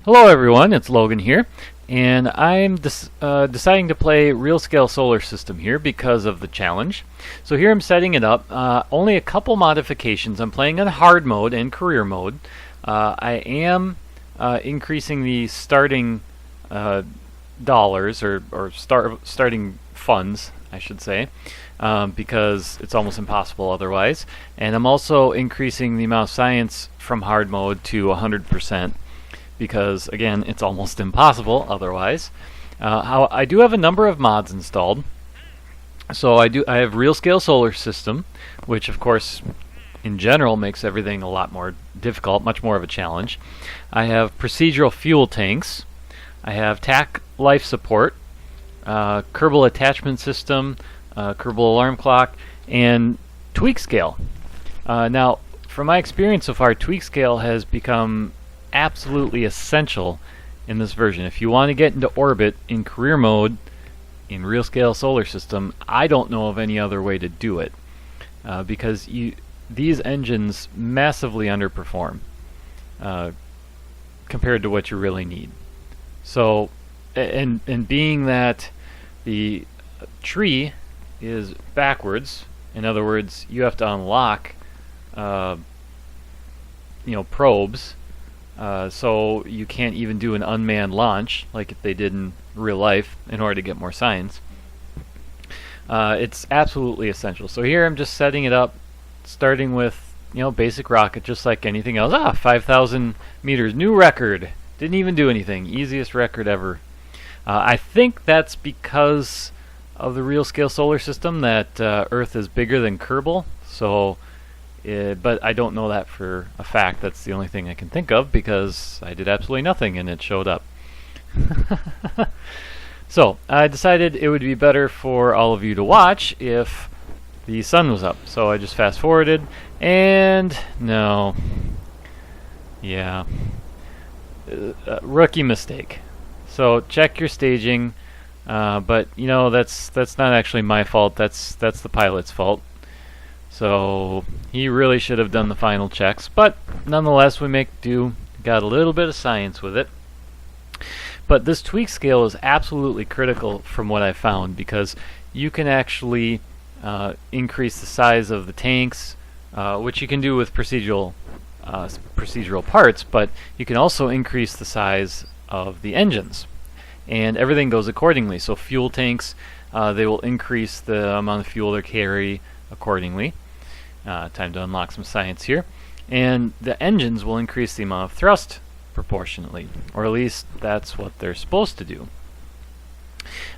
Hello everyone, it's Logan here, and I'm deciding to play Real Scale Solar System here because of the challenge. So here I'm setting it up, only a couple modifications. I'm playing on hard mode and career mode. I am increasing the starting dollars, or starting funds, I should say, because it's almost impossible otherwise. And I'm also increasing the amount of science from hard mode to 100%. Because again, it's almost impossible otherwise. I do have a number of mods installed. So I have Real Scale Solar System, which of course in general makes everything a lot more difficult, much more of a challenge. I have Procedural fuel tanks. I have TAC Life Support, Kerbal attachment system, Kerbal alarm clock, and Tweakscale. Now, from my experience so far, Tweakscale has become absolutely essential in this version. If you want to get into orbit in career mode in Real Scale Solar System, I don't know of any other way to do it, because these engines massively underperform compared to what you really need. So, and being that the tree is backwards, in other words, you have to unlock probes. So you can't even do an unmanned launch like if they did in real life in order to get more science. It's absolutely essential. So here I'm just setting it up, starting with basic rocket, just like anything else. 5,000 meters, new record. Didn't even do anything. Easiest record ever. I think that's because of the Real Scale Solar System that Earth is bigger than Kerbal. So. But I don't know that for a fact. That's the only thing I can think of because I did absolutely nothing and it showed up. So I decided it would be better for all of you to watch if the sun was up. So I just fast forwarded, and no. Yeah. Rookie mistake. So check your staging, but that's not actually my fault. That's the pilot's fault. So he really should have done the final checks, but nonetheless we make do. Got a little bit of science with it. But this tweak scale is absolutely critical from what I found, because you can actually increase the size of the tanks, which you can do with procedural parts, but you can also increase the size of the engines, and everything goes accordingly. So fuel tanks, they will increase the amount of fuel they carry accordingly. Time to unlock some science here. And the engines will increase the amount of thrust proportionately, or at least that's what they're supposed to do.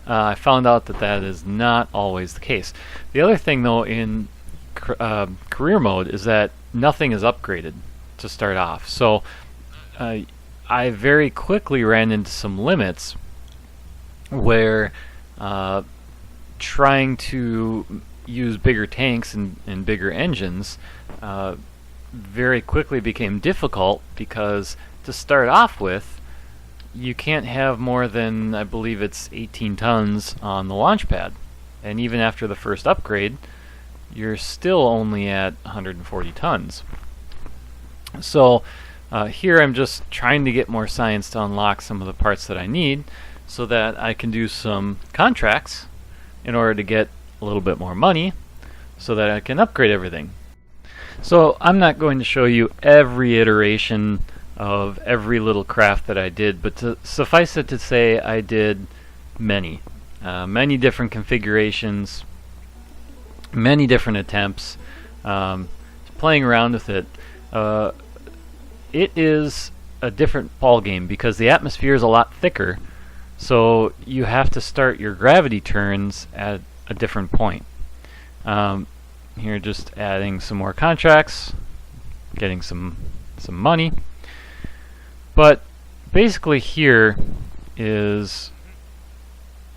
I found out that is not always the case. The other thing though in career mode is that nothing is upgraded to start off. So I very quickly ran into some limits where trying to use bigger tanks and bigger engines very quickly became difficult, because to start off with you can't have more than, I believe it's 18 tons on the launch pad, and even after the first upgrade you're still only at 140 tons. So here I'm just trying to get more science to unlock some of the parts that I need so that I can do some contracts in order to get a little bit more money so that I can upgrade everything. So I'm not going to show you every iteration of every little craft that I did, but to suffice it to say I did many different configurations, many different attempts, playing around with it. It is a different ball game because the atmosphere is a lot thicker, so you have to start your gravity turns at a different point. Here, just adding some more contracts, getting some money. But basically here is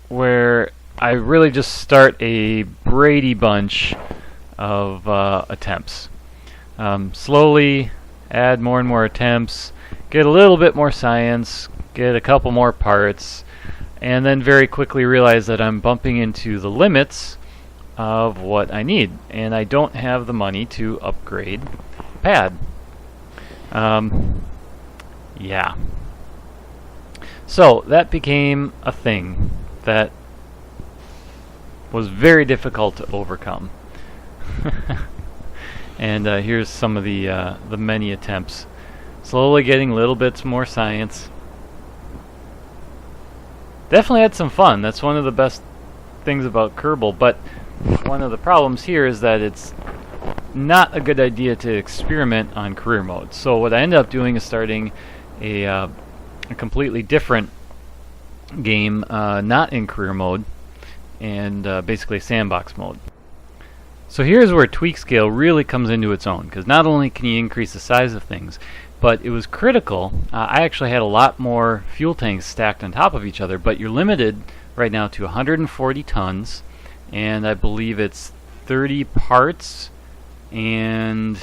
where I really just start a Brady Bunch of attempts. Slowly add more and more attempts, get a little bit more science, get a couple more parts, and then very quickly realize that I'm bumping into the limits of what I need, and I don't have the money to upgrade pad. Yeah. So that became a thing that was very difficult to overcome. And here's some of the many attempts. Slowly getting little bits more science. Definitely had some fun. That's one of the best things about Kerbal, but one of the problems here is that it's not a good idea to experiment on career mode. So what I ended up doing is starting a completely different game, not in career mode, and basically sandbox mode. So here's where Tweakscale really comes into its own, because not only can you increase the size of things, but it was critical. I actually had a lot more fuel tanks stacked on top of each other, but you're limited right now to 140 tons, and I believe it's 30 parts, and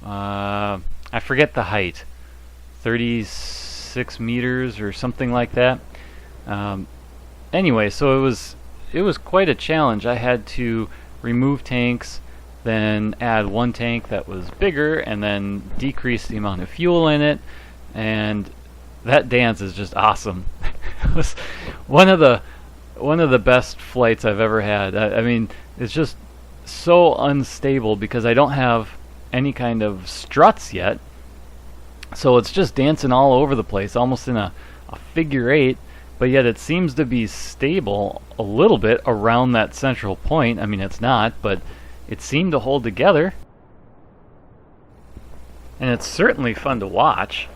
I forget the height, 36 meters or something like that. Anyway, so it was quite a challenge. I had to remove tanks, then add one tank that was bigger, and then decrease the amount of fuel in it, and that dance is just awesome. It was one of the best flights I've ever had. I mean, it's just so unstable because I don't have any kind of struts yet, so it's just dancing all over the place, almost in a figure eight, but yet it seems to be stable a little bit around that central point. I mean, it's not, but it seemed to hold together, and it's certainly fun to watch.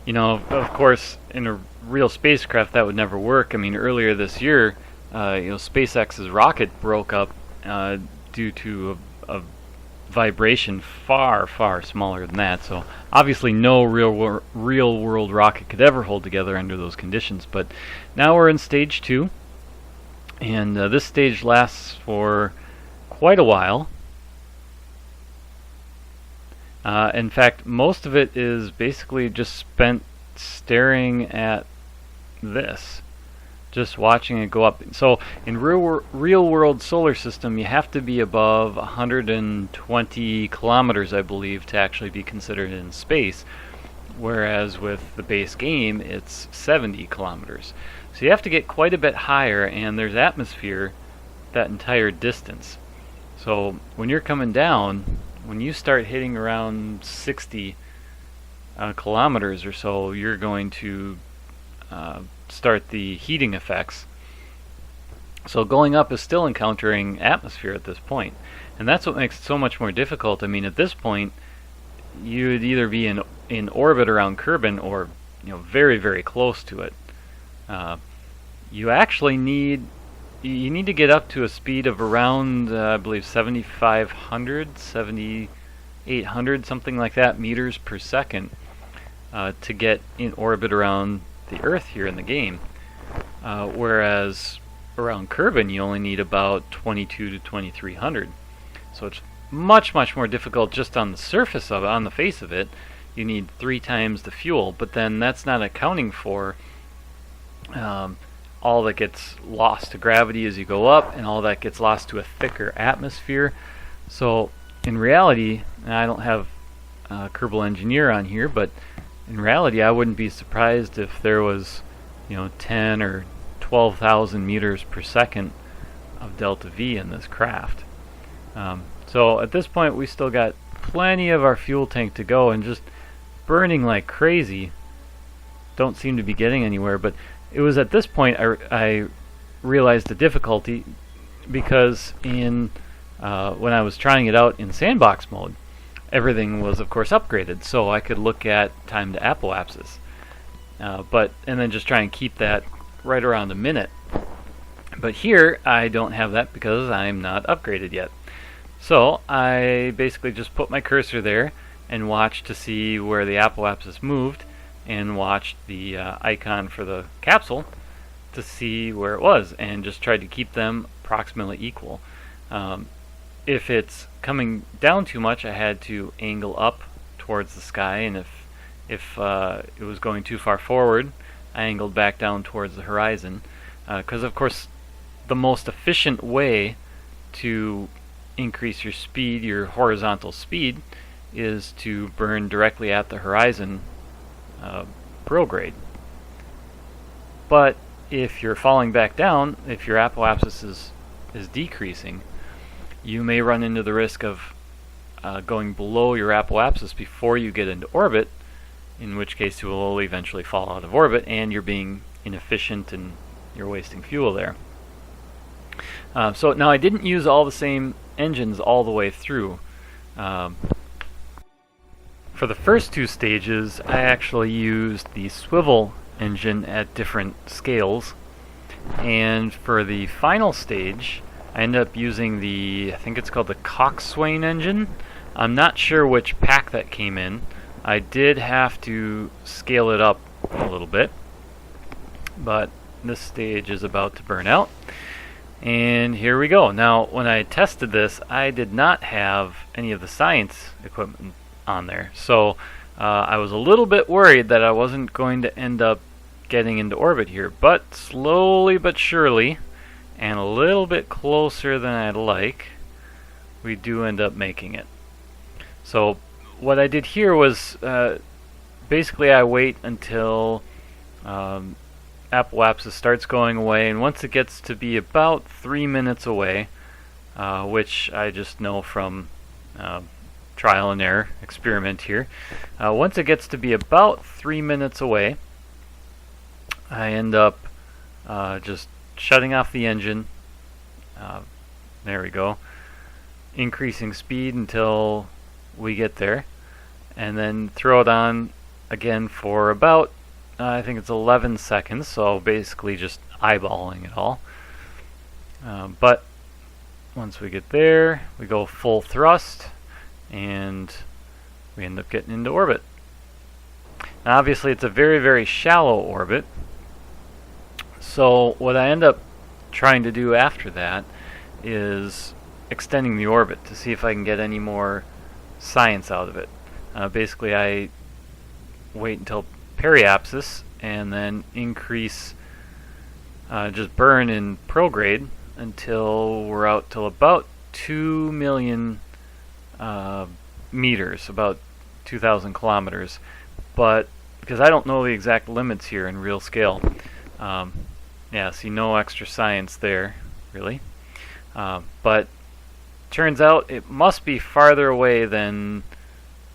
You know, of course, in a real spacecraft that would never work. I mean, earlier this year, SpaceX's rocket broke up due to a vibration far, far smaller than that. So obviously no real world rocket could ever hold together under those conditions. But now we're in stage 2, and this stage lasts for quite a while. In fact, most of it is basically just spent staring at this, just watching it go up. So in real world solar system, you have to be above 120 kilometers, I believe, to actually be considered in space, whereas with the base game it's 70 kilometers. So you have to get quite a bit higher, and there's atmosphere that entire distance. So when you're coming down, when you start hitting around 60 kilometers or so, you're going to start the heating effects. So going up is still encountering atmosphere at this point, and that's what makes it so much more difficult. I mean, at this point, you would either be in orbit around Kerbal, or very, very close to it. You actually need to get up to a speed of around, I believe, 7,500, 7,800, something like that, meters per second, to get in orbit around the Earth here in the game. Whereas around Kerbal, you only need about 22 to 2,300. So it's much, much more difficult just on the surface of it, on the face of it. You need 3 times the fuel, but then that's not accounting for all that gets lost to gravity as you go up, and all that gets lost to a thicker atmosphere. So in reality, and I don't have Kerbal Engineer on here, but in reality I wouldn't be surprised if there was 10 or 12,000 meters per second of delta V in this craft. So at this point we still got plenty of our fuel tank to go, and just burning like crazy. Don't seem to be getting anywhere, but it was at this point I realized the difficulty, because when I was trying it out in sandbox mode, everything was of course upgraded, so I could look at time to apoapsis, and then just try and keep that right around a minute. But here I don't have that because I'm not upgraded yet. So I basically just put my cursor there and watched to see where the apoapsis moved, and watched the icon for the capsule to see where it was, and just tried to keep them approximately equal. If it's coming down too much, I had to angle up towards the sky, and if it was going too far forward, I angled back down towards the horizon, because of course the most efficient way to increase your speed, your horizontal speed, is to burn directly at the horizon prograde. But if you're falling back down, if your apoapsis is decreasing, you may run into the risk of going below your apoapsis before you get into orbit, in which case you will eventually fall out of orbit and you're being inefficient and you're wasting fuel there. So now I didn't use all the same engines all the way through. For the first two stages, I actually used the swivel engine at different scales, and for the final stage I ended up using I think it's called the coxswain engine. I'm not sure which pack that came in. I did have to scale it up a little bit, but this stage is about to burn out. And here we go. Now, when I tested this, I did not have any of the science equipment on there. So I was a little bit worried that I wasn't going to end up getting into orbit here. But slowly but surely, and a little bit closer than I'd like, we do end up making it. So what I did here was basically I wait until apoapsis starts going away, and once it gets to be about 3 minutes away, which I just know from trial and error experiment here, once it gets to be about 3 minutes away, I end up just shutting off the engine. There we go. Increasing speed until we get there, and then throw it on again for about I think it's 11 seconds, so basically just eyeballing it all. But once we get there, we go full thrust, and we end up getting into orbit. Now obviously it's a very, very shallow orbit, so what I end up trying to do after that is extending the orbit to see if I can get any more science out of it. Basically I wait until periapsis and then increase, just burn in prograde until we're out till about 2 million meters, about 2,000 kilometers. But because I don't know the exact limits here in real scale, yeah, see, no extra science there, really. But turns out it must be farther away than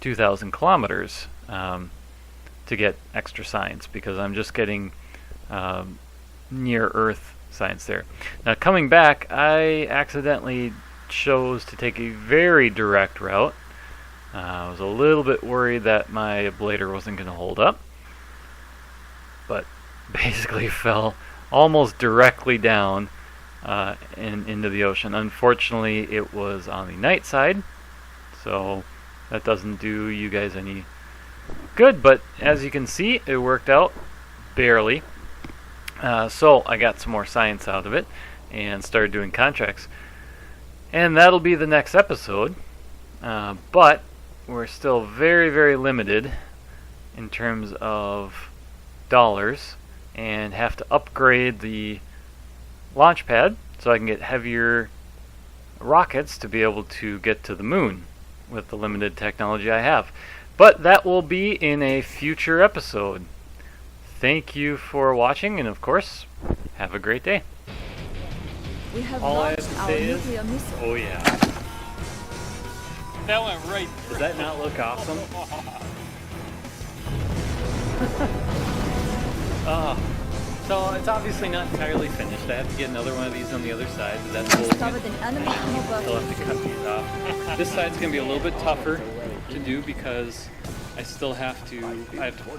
2,000 kilometers to get extra science, because I'm just getting near Earth science there. Now coming back, I accidentally chose to take a very direct route. I was a little bit worried that my ablator wasn't going to hold up, but basically fell almost directly down into the ocean. Unfortunately, it was on the night side, so that doesn't do you guys any good, but as you can see, it worked out barely. So I got some more science out of it and started doing contracts, and that'll be the next episode. But we're still very, very limited in terms of dollars, and have to upgrade the launch pad so I can get heavier rockets to be able to get to the moon with the limited technology I have. But that will be in a future episode. Thank you for watching, and of course, have a great day. We have All I have to launched our say is, nuclear missile. oh yeah. That went right through. Does that not look awesome? So it's obviously not entirely finished. I have to get another one of these on the other side. That's Discovered an enemy ammo I'll have to burst. cut these off. This side's going to be a little bit tougher to do because I still have to, I have to pull